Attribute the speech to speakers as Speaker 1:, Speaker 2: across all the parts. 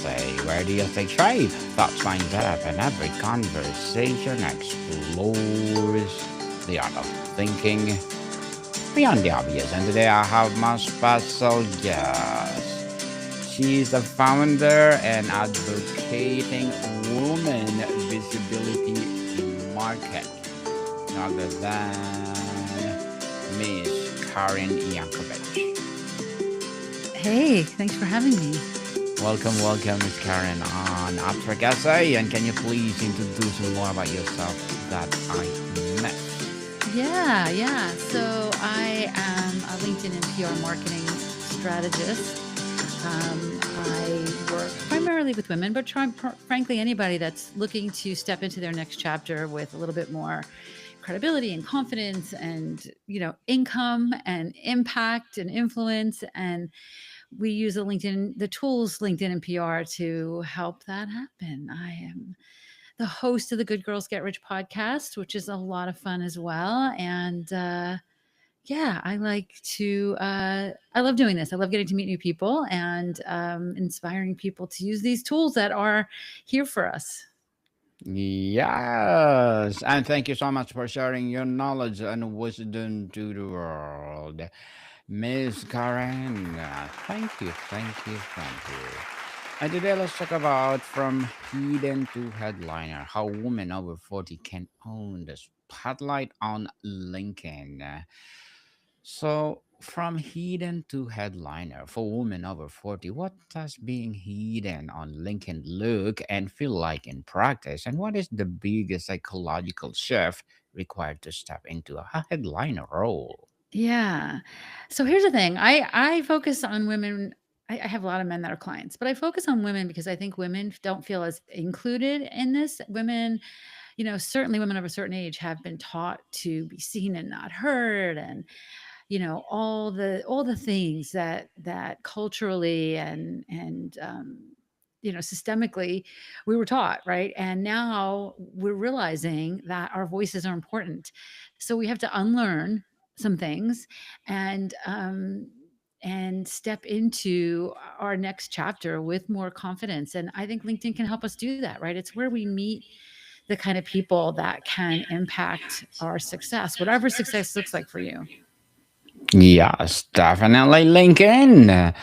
Speaker 1: Cafe, where the ethics thrive, thoughts find depth, and every conversation explores the art of thinking beyond the obvious. And today I have my special guest. She's the founder and advocating woman visibility market, none other than Miss Karen Yankovich.
Speaker 2: Hey, thanks for having me.
Speaker 1: Welcome, Miss Karen on Abstract Essay. And can you please introduce me more about yourself that I missed?
Speaker 2: Yeah. So I am a LinkedIn and PR marketing strategist. I work primarily with women, but frankly, anybody that's looking to step into their next chapter with a little bit more credibility and confidence and, income and impact and influence. And we use the tools LinkedIn and PR to help that happen. I am the host of the Good Girls Get Rich podcast, which is a lot of fun as well. And yeah, I love doing this. I love getting to meet new people and inspiring people to use these tools that are here for us.
Speaker 1: Yes, and thank you so much for sharing your knowledge and wisdom to the world. Miss Karen, thank you. And today let's talk about from hidden to headliner, how women over 40 can own the spotlight on LinkedIn. So, from hidden to headliner for women over 40, what does being hidden on LinkedIn look and feel like in practice? And what is the biggest psychological shift required to step into a headliner role?
Speaker 2: Yeah. So here's the thing. I focus on women. I have a lot of men that are clients, but I focus on women because I think women don't feel as included in this. Women, certainly women of a certain age have been taught to be seen and not heard, and all the things that culturally and systemically we were taught, right? And now we're realizing that our voices are important, so we have to unlearn some things and step into our next chapter with more confidence. And I think LinkedIn can help us do that, right? It's where we meet the kind of people that can impact our success, whatever success looks like for you.
Speaker 1: Yes, definitely LinkedIn.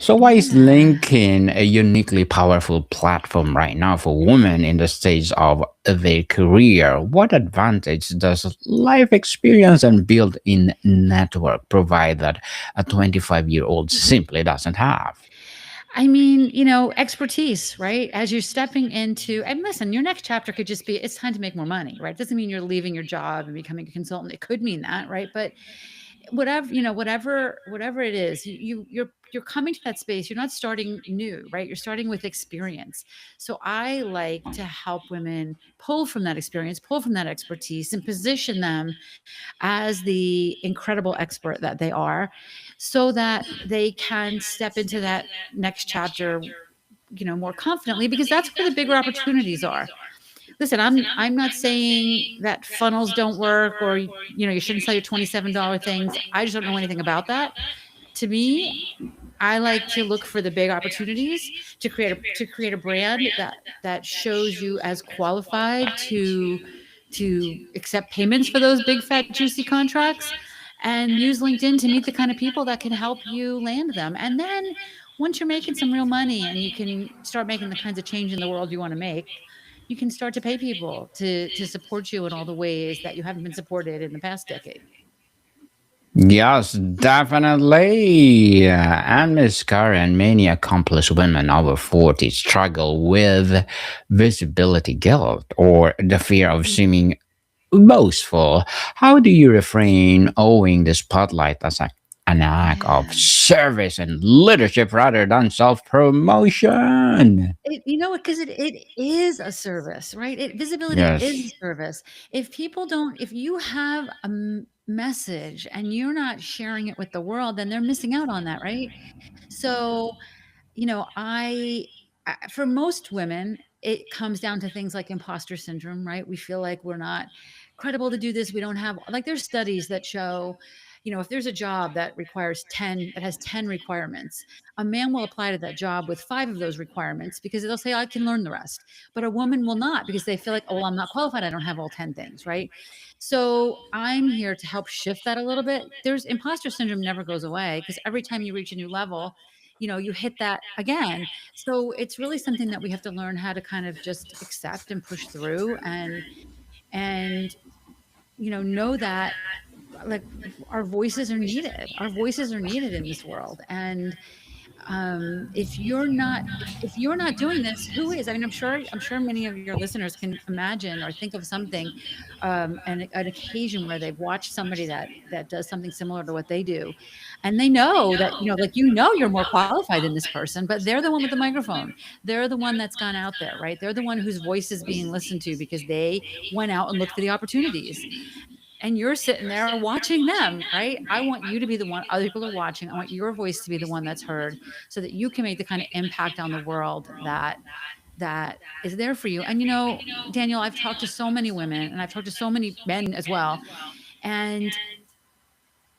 Speaker 1: So, why is
Speaker 2: Yeah.
Speaker 1: LinkedIn a uniquely powerful platform right now for women in the stage of their career? What advantage does life experience and built in network provide that a 25-year-old simply doesn't have?
Speaker 2: I mean, expertise, right? As you're stepping into, and listen, your next chapter could just be it's time to make more money, right? It doesn't mean you're leaving your job and becoming a consultant. It could mean that, right? But whatever it is, you're coming to that space. You're not starting new, right? You're starting with experience. So I like to help women pull from that experience, pull from that expertise, and position them as the incredible expert that they are, so that they can step into that next chapter more confidently, because that's where the bigger opportunities are. Listen, I'm not saying that funnels don't work, or you shouldn't sell your $27 things. I just don't know anything about that. To me, I like to look for the big opportunities to create a brand that shows you as qualified to accept payments for those big fat juicy contracts, and use LinkedIn to meet the kind of people that can help you land them. And then once you're making some real money and you can start making the kinds of change in the world you want to make, you can start to pay people to support you in all the ways that you haven't been supported in the past decade.
Speaker 1: Yes, definitely. And Miss Karen, many accomplished women over 40 struggle with visibility guilt or the fear of seeming boastful. How do you refrain owing the spotlight as an act of
Speaker 2: Yeah.
Speaker 1: service and leadership rather than self promotion?
Speaker 2: Because it is a service, right? Visibility is a
Speaker 1: Yes.
Speaker 2: service. If you have a message and you're not sharing it with the world, then they're missing out on that, right? So, for most women, it comes down to things like imposter syndrome, right? We feel like we're not credible to do this. We don't have, like, there's studies that show, If there's a job that has 10 requirements, a man will apply to that job with 5 of those requirements because they'll say, I can learn the rest. But a woman will not because they feel like, oh, well, I'm not qualified. I don't have all 10 things, right? So I'm here to help shift that a little bit. There's imposter syndrome never goes away because every time you reach a new level, you hit that again. So it's really something that we have to learn how to kind of just accept and push through and know that, like, our voices are needed. Our voices are needed in this world. And if you're not doing this, who is? I mean, I'm sure many of your listeners can imagine or think of something, an occasion where they've watched somebody that does something similar to what they do, and they know that, like, you're more qualified than this person, but they're the one with the microphone. They're the one that's gone out there, right? They're the one whose voice is being listened to because they went out and looked for the opportunities, and you're sitting there watching them, right? I want you to be the one other people are watching. I want your voice to be the one that's heard so that you can make the kind of impact on the world that is there for you. And Daniel, I've talked to so many women and I've talked to so many men as well. And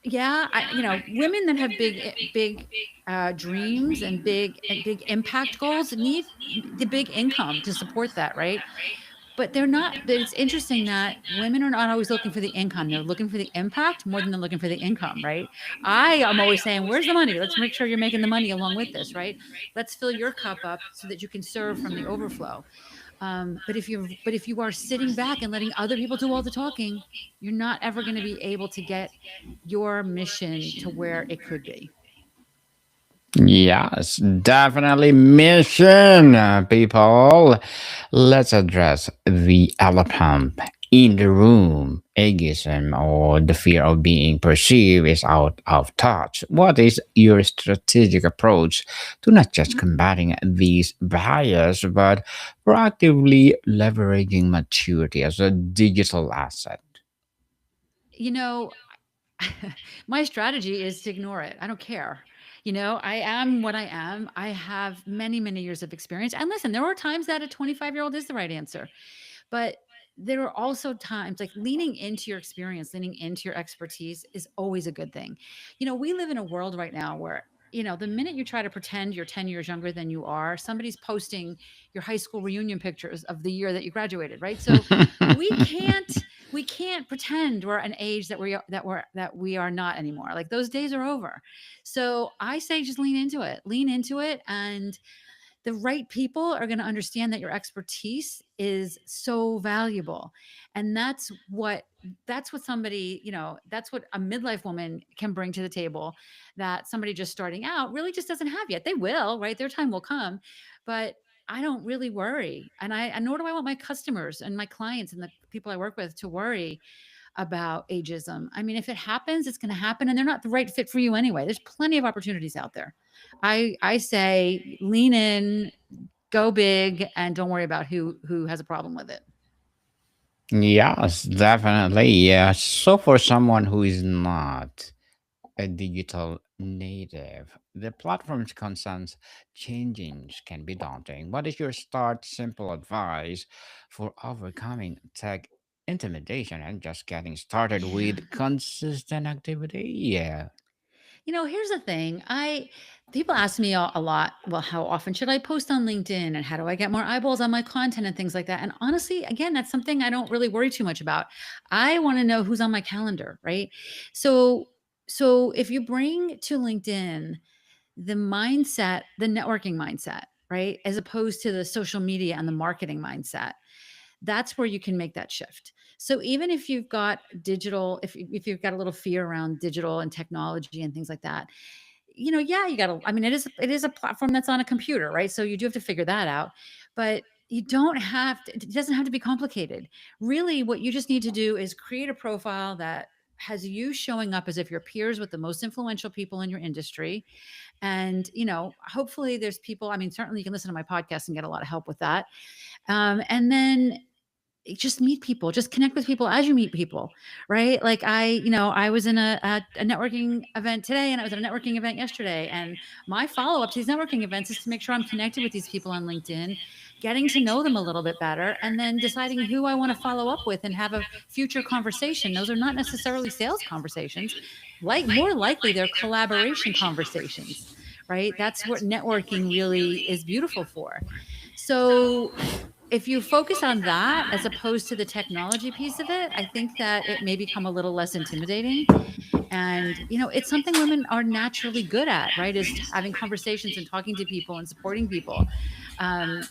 Speaker 2: yeah, women that have big dreams and big impact goals need the big income to support that, right? But they're not. But it's interesting that women are not always looking for the income. They're looking for the impact more than they're looking for the income, right? I am always saying, where's the money? Let's make sure you're making the money along with this, right? Let's fill your cup up so that you can serve from the overflow. But if you are sitting back and letting other people do all the talking, you're not ever going to be able to get your mission to where it could be.
Speaker 1: Yes, definitely mission, people. Let's address the elephant in the room. Ageism, or the fear of being perceived, is out of touch. What is your strategic approach to not just combating these biases, but proactively leveraging maturity as a digital asset?
Speaker 2: You know, my strategy is to ignore it. I don't care. I am what I am. I have many, many years of experience. And listen, there are times that a 25-year-old is the right answer. But there are also times, like, leaning into your experience, leaning into your expertise is always a good thing. We live in a world right now where, the minute you try to pretend you're 10 years younger than you are, somebody's posting your high school reunion pictures of the year that you graduated, right? So we can't we can't pretend we're an age that we are not anymore. Like, those days are over. So I say just lean into it, and the right people are going to understand that your expertise is so valuable. And that's what somebody, that's what a midlife woman can bring to the table that somebody just starting out really just doesn't have yet. They will, right? Their time will come. But I don't really worry. And nor do I want my customers and my clients and the people I work with to worry about ageism. I mean, if it happens, it's going to happen, and they're not the right fit for you anyway. There's plenty of opportunities out there. I say lean in, go big, and don't worry about who has a problem with it.
Speaker 1: Yes, definitely. Yeah. So for someone who is not a digital native, the platform's constant changing can be daunting. What is your start simple advice for overcoming tech intimidation and just getting started
Speaker 2: Yeah.
Speaker 1: with consistent activity? Yeah.
Speaker 2: Here's the thing. I People ask me a lot, well, how often should I post on LinkedIn and how do I get more eyeballs on my content and things like that? And honestly, again, that's something I don't really worry too much about. I want to know who's on my calendar, right? So if you bring to LinkedIn the networking mindset, right, as opposed to the social media and the marketing mindset, that's where you can make that shift. So even if you've got digital, if you've got a little fear around digital and technology and things like that, yeah, you got to, I mean, it is a platform that's on a computer, right? So you do have to figure that out, but you don't have to, it doesn't have to be complicated. Really, what you just need to do is create a profile that has you showing up as if you're peers with the most influential people in your industry. And, hopefully there's people, I mean, certainly you can listen to my podcast and get a lot of help with that. And then just meet people, just connect with people as you meet people, right? Like, I was in a networking event today, and I was at a networking event yesterday, and my follow up to these networking events is to make sure I'm connected with these people on LinkedIn getting to know them a little bit better, and then deciding who I want to follow up with and have a future conversation. Those are not necessarily sales conversations. Like more likely they're collaboration conversations, right? That's what networking really is beautiful for. So if you focus on that as opposed to the technology piece of it, I think that it may become a little less intimidating. And, it's something women are naturally good at, right? Is having conversations and talking to people and supporting people.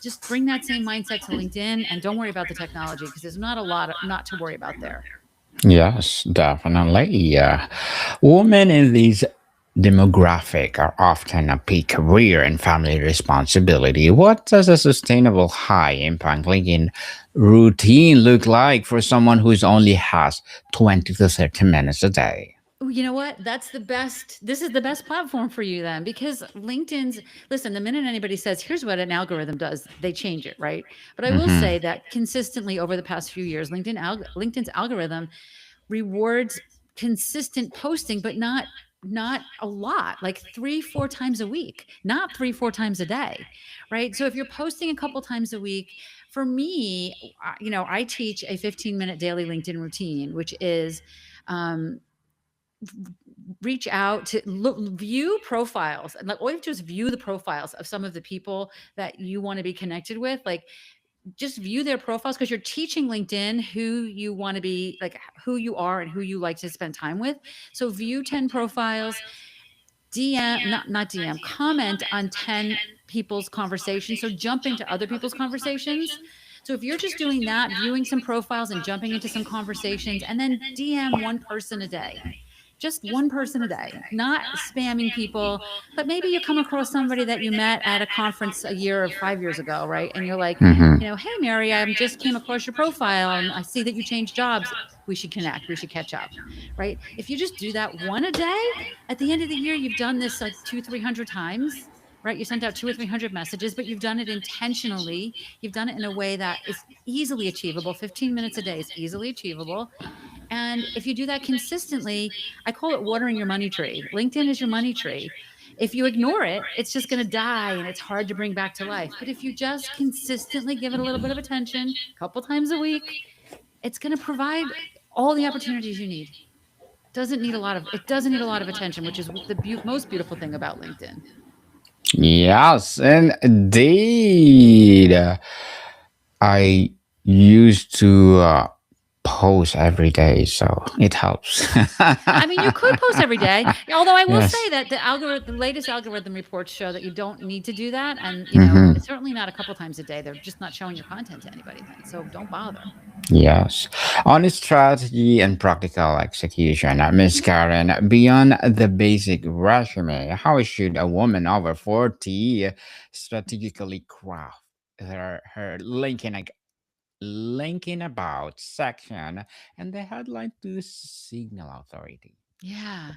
Speaker 2: Just bring that same mindset to LinkedIn and don't worry about the technology because there's not a lot not to worry about there.
Speaker 1: Yes, definitely. Yeah. Women in these demographic are often a peak career and family responsibility. What does a sustainable high impact LinkedIn routine look like for someone who only has 20 to 30 minutes a day?
Speaker 2: Oh, you know what? That's the best. This is the best platform for you then because LinkedIn's, listen, the minute anybody says, here's what an algorithm does, they change it, right? But I will say
Speaker 1: Hmm.
Speaker 2: that consistently over the past few years, LinkedIn's algorithm rewards consistent posting, but not a lot, like 3 4 times a week, not 3 4 times a day, right? So if you're posting a couple times a week, for me, I teach a 15-minute daily LinkedIn routine, which is um, reach out to view profiles, and like all you have to do is view the profiles of some of the people that you want to be connected with. Like just view their profiles because you're teaching LinkedIn who you want to be, like who you are and who you like to spend time with. So view 10 profiles, DM, not DM, comment on 10 people's conversations. So jump into other people's conversations. So if you're just doing that, viewing some profiles and jumping into some conversations, and then DM one person a day, just one person a day, not spamming people. But maybe you come across somebody that you met at a conference a year or 5 years ago, right? And you're like,
Speaker 1: Hmm.
Speaker 2: hey, Mary, I just came across your profile and I see that you changed jobs. We should connect. We should catch up, right? If you just do that one a day, at the end of the year, you've done this like 200 300 times, right? You sent out 200 or 300 messages, but you've done it intentionally. You've done it in a way that is easily achievable. 15 minutes a day is easily achievable. And if you do that consistently, I call it watering your money tree. LinkedIn is your money tree. If you ignore it, it's just going to die and it's hard to bring back to life. But if you just consistently give it a little bit of attention, a couple times a week, it's going to provide all the opportunities you need. It doesn't need a lot of attention, which is the most beautiful thing about LinkedIn.
Speaker 1: Yes, indeed. I used to post every day, so it helps.
Speaker 2: I mean, you could post every day. Although I will say
Speaker 1: Yes.
Speaker 2: that the latest algorithm reports show that you don't need to do that, and
Speaker 1: Hmm.
Speaker 2: it's certainly not a couple times a day. They're just not showing your content to anybody then, so don't bother.
Speaker 1: Yes. On strategy and practical execution, Miss Karen, beyond the basic resume, how should a woman over 40 strategically craft her linking about section and the headline to signal authority?
Speaker 2: Yeah.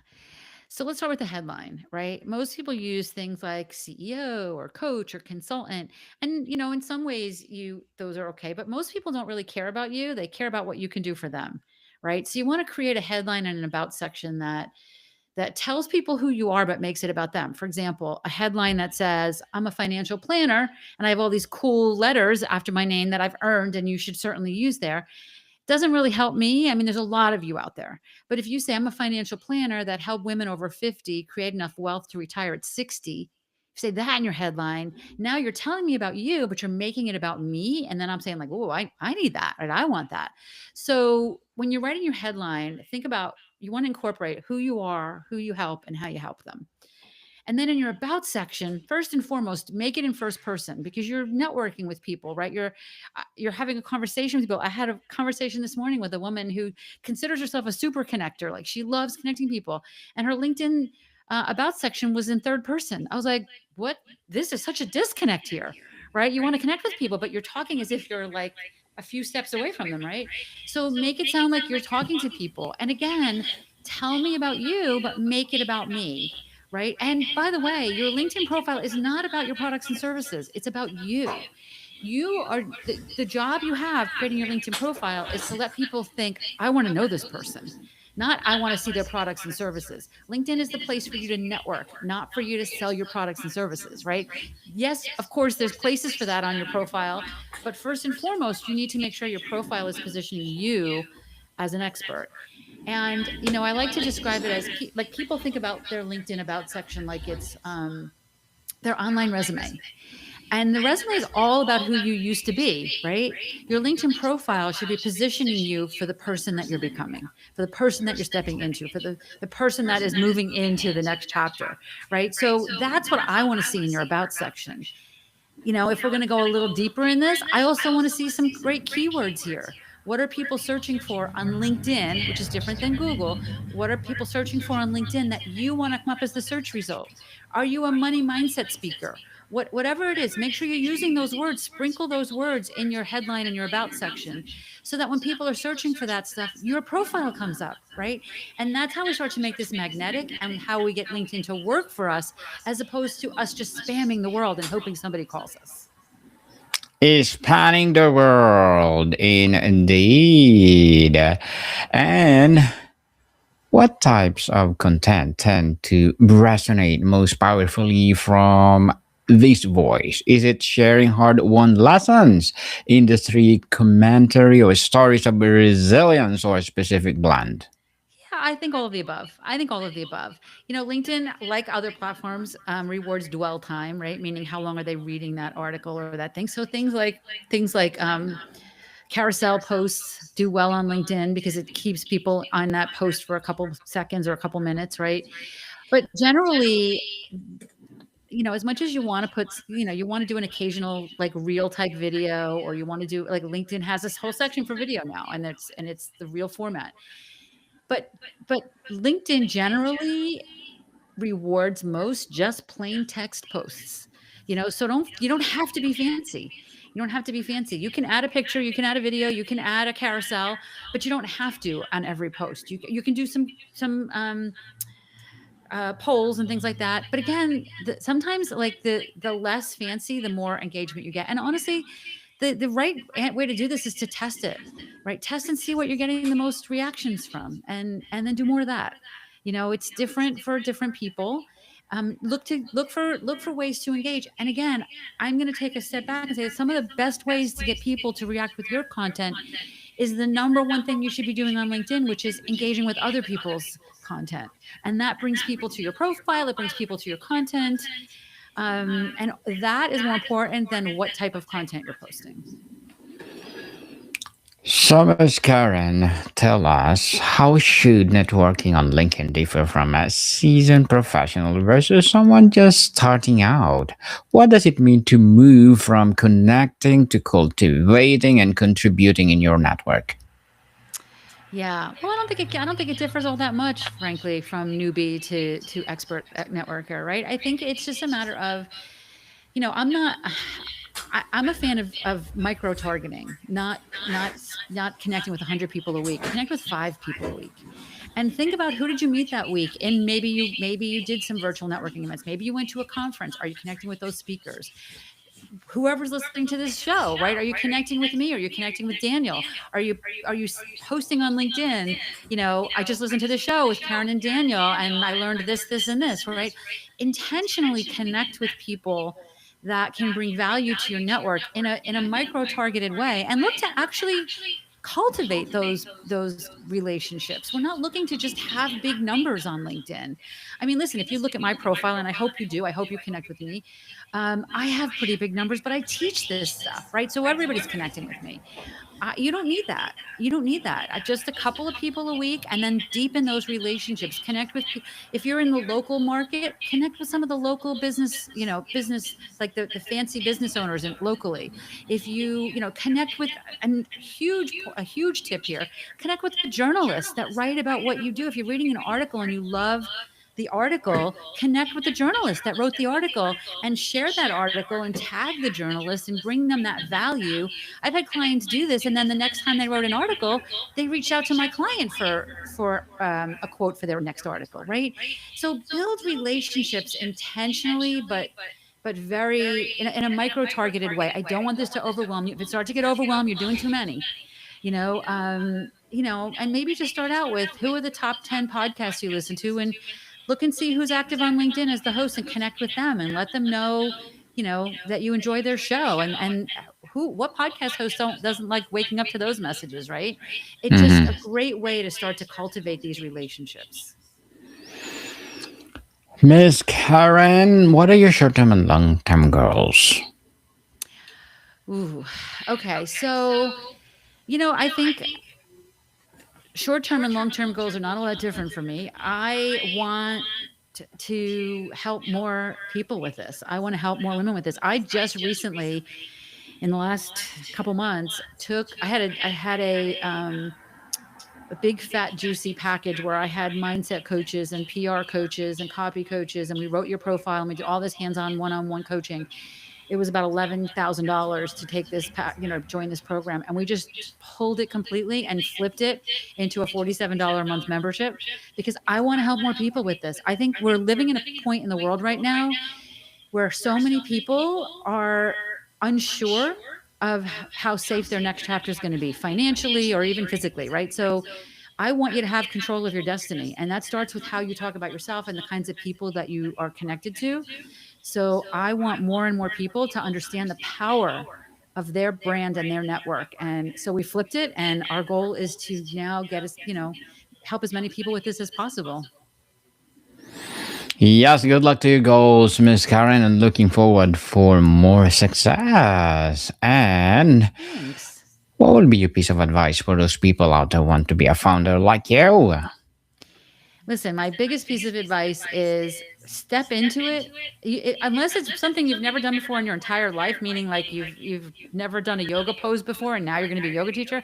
Speaker 2: So let's start with the headline, right? Most people use things like CEO or coach or consultant. And in some ways you those are okay, but most people don't really care about you. They care about what you can do for them, right? So you want to create a headline and an about section that tells people who you are but makes it about them. For example, a headline that says, "I'm a financial planner and I have all these cool letters after my name that I've earned and you should certainly use there." Doesn't really help me. I mean, there's a lot of you out there. But if you say, "I'm a financial planner that help women over 50 create enough wealth to retire at 60," you say that in your headline, now you're telling me about you, but you're making it about me. And then I'm saying, like, "Oh, I need that, right? I want that." So when you're writing your headline, think about, you want to incorporate who you are, who you help, and how you help them. And then in your about section, first and foremost, make it in first person because you're networking with people, right? You're having a conversation with people. I had a conversation this morning with a woman who considers herself a super connector. Like she loves connecting people, and her LinkedIn about section was in third person. I was like, "What? This is such a disconnect here, right? You want to connect with people, but you're talking as if you're like a few steps away from them, right? So make it sound like you're talking to people. And again, tell me about you, but make it about me, right? And by the way, your LinkedIn profile is not about your products and services, it's about you. You are the job you have creating your LinkedIn profile is to let people think, "I want to know this person." not I want to see their products and services. LinkedIn is the place for you to network, not for you to sell your products and services, right? Yes, of course, there's places for that on your profile, but first and foremost, you need to make sure your profile is positioning you as an expert. And I like to describe it as like people think about their LinkedIn about section like it's their online resume. And the resume is all about who you used to be, right? Your LinkedIn profile should be positioning you for the person that you're becoming, for the person that you're stepping into, for the person that is moving into the next chapter, right? So that's what I want to see in your about section. If we're going to go a little deeper in this, I also want to see some great keywords here. What are people searching for on LinkedIn, which is different than Google? What are people searching for on LinkedIn that you want to come up as the search result? Are you a money mindset speaker? Whatever it is, make sure you're using those words, sprinkle those words in your headline and your about section so that when people are searching for that stuff, your profile comes up, right? And that's how we start to make this magnetic and how we get LinkedIn to work for us as opposed to us just spamming the world and hoping somebody calls us.
Speaker 1: Is spanning the world indeed. And what types of content tend to resonate most powerfully from this voice? Is it sharing hard won lessons, industry commentary, or stories of resilience, or a specific blend?
Speaker 2: Yeah, I think all of the above. I think all of the above. LinkedIn, like other platforms, rewards dwell time, right? Meaning how long are they reading that article or that thing. So things like carousel posts do well on LinkedIn because it keeps people on that post for a couple seconds or a couple minutes, right? But generally, as much as you want to put, you want to do an occasional like real type video, or you want to do like LinkedIn has this whole section for video now, and it's the real format. But but LinkedIn generally rewards most just plain text posts. So you don't have to be fancy. You don't have to be fancy. You can add a picture, you can add a video, you can add a carousel, but you don't have to on every post. You can do some polls and things like that. But again, sometimes like the less fancy, the more engagement you get. And honestly, the right way to do this is to test it, right? Test and see what you're getting the most reactions from, and then do more of that. It's different for different people. Look for ways to engage. And again, I'm going to take a step back and say that some of the best ways to get people to react with your content is the number one thing you should be doing on LinkedIn, which is engaging with other people's content. And that brings people to your profile, it brings people to your content. And that is more important than what type of content you're posting.
Speaker 1: So, Ms. Karen, tell us, how should networking on LinkedIn differ from a seasoned professional versus someone just starting out? What does it mean to move from connecting to cultivating and contributing in your network?
Speaker 2: Yeah. Well, I don't think it differs all that much, frankly, from newbie to expert networker, right? I think it's just a matter of, I'm not I'm a fan of micro targeting, not connecting with 100 people a week. Connect with 5 people a week. And think about who did you meet that week? And maybe you did some virtual networking events. Maybe you went to a conference. Are you connecting with those speakers? Whoever's listening to this show, right? Are you connecting with me? Are you connecting with Daniel? Are you posting on LinkedIn? I just listened to the show with Karen and Daniel, and I learned this, and this, right? Intentionally connect with people that can bring value to your network in a micro targeted way, and look to actually cultivate those relationships. We're not looking to just have big numbers on LinkedIn. I mean, listen, if you look at my profile, and I hope you do, I hope you connect with me. I have pretty big numbers, but I teach this stuff, right? So everybody's connecting with me. You don't need that. You don't need that. Just a couple of people a week, and then deepen those relationships. Connect with if you're in the local market, connect with some of the local business like the fancy business owners locally. If connect with a huge tip here, connect with the journalists that write about what you do. If you're reading an article and you love the article, connect with the journalist that wrote the article and share that article and tag the journalist and bring them that value. I've had clients do this, and then the next time they wrote an article, they reached out to my client for a quote for their next article, right? So build relationships intentionally, but very in a micro targeted way. I don't want this to overwhelm you. If it starts to get overwhelmed, you're doing too many. and maybe just start out with who are the top 10 podcasts you listen to, and look and see who's active on LinkedIn as the host and connect with them and let them know, that you enjoy their show, and what podcast host doesn't like waking up to those messages, right? It's just a
Speaker 1: Hmm.
Speaker 2: great way to start to cultivate these relationships.
Speaker 1: Miss Karen, what are your short term and long term goals?
Speaker 2: Ooh, okay. So, I think short term and long term goals are not a lot different for me. I want to help more people with this. I want to help more women with this. I just recently, in the last couple months, I had a big fat juicy package where I had mindset coaches and PR coaches and copy coaches, and we wrote your profile and we did all this hands-on one-on-one coaching. It was about $11,000 to take this join this program, and we just pulled it completely and flipped it into a $47 a month membership because I want to help more people with this. I think we're living in a point in the world right now where so many people are unsure of how safe their next chapter is going to be financially or even physically, right? So I want you to have control of your destiny. And that starts with how you talk about yourself and the kinds of people that you are connected to. So I want more and more people to understand the power of their brand and their network. And so we flipped it. And our goal is to now help as many people with this as possible.
Speaker 1: Yes, good luck to your goals, Miss Karen, and looking forward for more success. And
Speaker 2: Thanks.
Speaker 1: what would be your piece of advice for those people out there who want to be a founder like you?
Speaker 2: Listen, my biggest piece of advice is step into it. Unless it's something you've never done before in your entire life, meaning like you've never done a yoga pose before and now you're going to be a yoga teacher.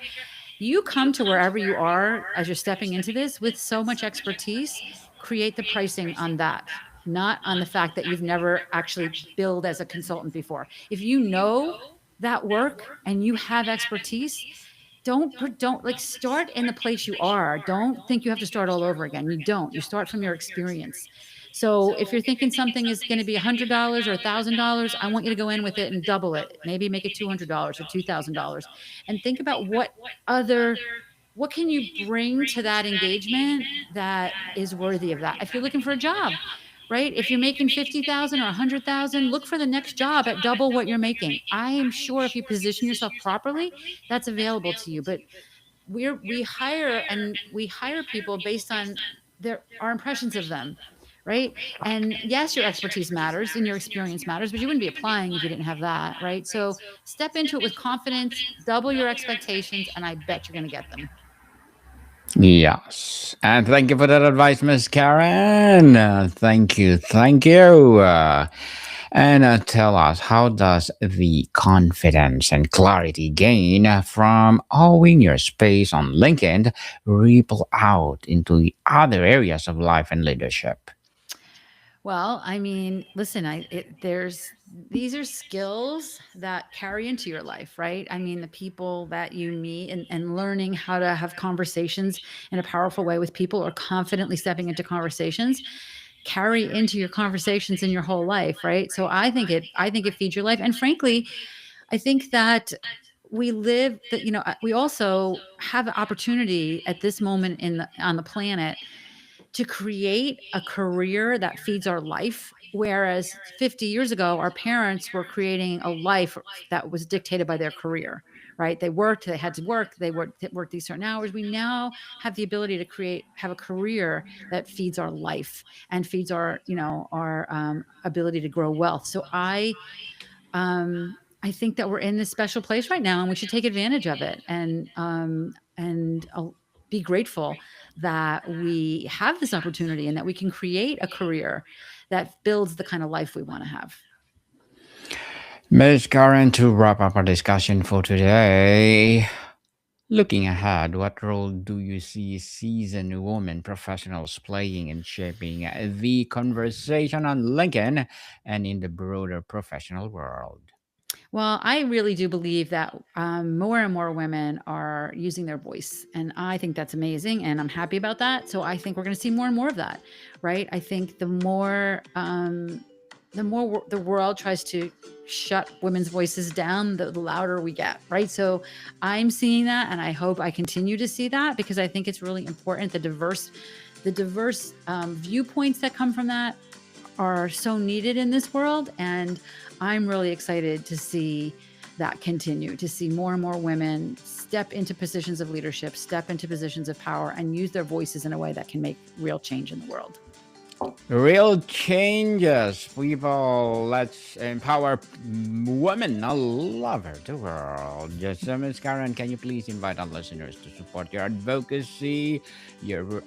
Speaker 2: You come to wherever you are as you're stepping into this with so much expertise, create the pricing on that, not on the fact that you've never actually billed as a consultant before. If you know that work and you have expertise, don't like start in the place you are. Don't think you have to start all over again. You don't. You start from your experience. So if you're thinking something is going to be $100 or $1,000, I want you to go in with it and double it. Maybe make it $200 or $2,000, and think about what can you bring to that engagement that is worthy of that. If you're looking for a job, right? If you're making 50,000 or 100,000, look for the next job at double what you're making. I am sure if you position yourself properly, that's available to you. But we hire people based on our impressions of them, right? And yes, your expertise matters and your experience matters, but you wouldn't be applying if you didn't have that, right? So step into it with confidence, double your expectations, and I bet you're going to get them.
Speaker 1: Yes. And thank you for that advice, Miss Karen. Thank you. Thank you. And tell us, how does the confidence and clarity gain from owning your space on LinkedIn ripple out into the other areas of life and leadership?
Speaker 2: Well, I mean, listen, these are skills that carry into your life, right? I mean, the people that you meet and learning how to have conversations in a powerful way with people or confidently stepping into conversations carry into your conversations in your whole life, right? So I think it feeds your life. And frankly, I think that we also have an opportunity at this moment on the planet to create a career that feeds our life. Whereas 50 years ago, our parents were creating a life that was dictated by their career, right? They had to work, worked these certain hours. We now have the ability to have a career that feeds our life and feeds our ability to grow wealth. So I think that we're in this special place right now, and we should take advantage of it and be grateful that we have this opportunity and that we can create a career that builds the kind of life we want to have.
Speaker 1: Miss Karen, to wrap up our discussion for today, looking ahead, what role do you see seasoned women professionals playing in shaping the conversation on LinkedIn and in the broader professional world?
Speaker 2: Well, I really do believe that more and more women are using their voice. And I think that's amazing. And I'm happy about that. So I think we're going to see more and more of that, right? I think the more the more the world tries to shut women's voices down, the louder we get, right? So I'm seeing that, and I hope I continue to see that, because I think it's really important. The diverse viewpoints that come from that are so needed in this world, and I'm really excited to see that continue, to see more and more women step into positions of leadership, step into positions of power, and use their voices in a way that can make real change in the world.
Speaker 1: Real changes, people. Let's empower women all over the world. Just Miss Karen, can you please invite our listeners to support your advocacy, your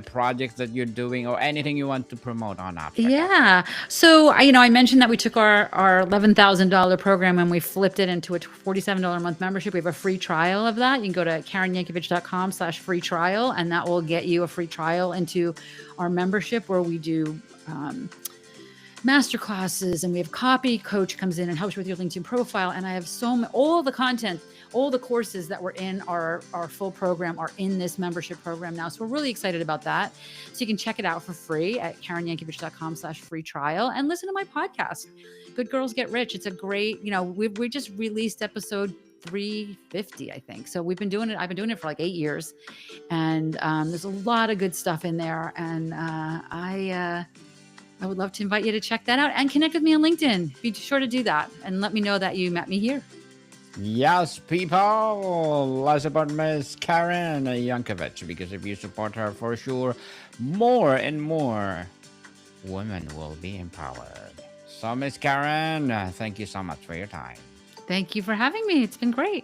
Speaker 1: projects that you're doing, or anything you want to promote on Abstract Action?
Speaker 2: Yeah. So I mentioned that we took our $11,000 program and we flipped it into a $47 a month membership. We have a free trial of that. You can go to KarenYankovich.com/free trial, and that will get you a free trial into our membership, where we do master classes, and we have copy coach comes in and helps you with your LinkedIn profile. And I have all the content, all the courses that were in our full program are in this membership program now. So we're really excited about that. So you can check it out for free at KarenYankovich.com/free trial, and listen to my podcast, Good Girls Get Rich. It's a great, we just released episode 350, I think. So we've been doing it. I've been doing it for like 8 years, and there's a lot of good stuff in there. And I would love to invite you to check that out and connect with me on LinkedIn. Be sure to do that and let me know that you met me here.
Speaker 1: Yes, people, let's support Miss Karen Yankovich, because if you support her, for sure, more and more women will be empowered. So, Miss Karen, thank you so much for your time.
Speaker 2: Thank you for having me. It's been great.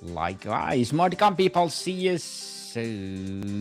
Speaker 1: Likewise. More to come, people. See you soon.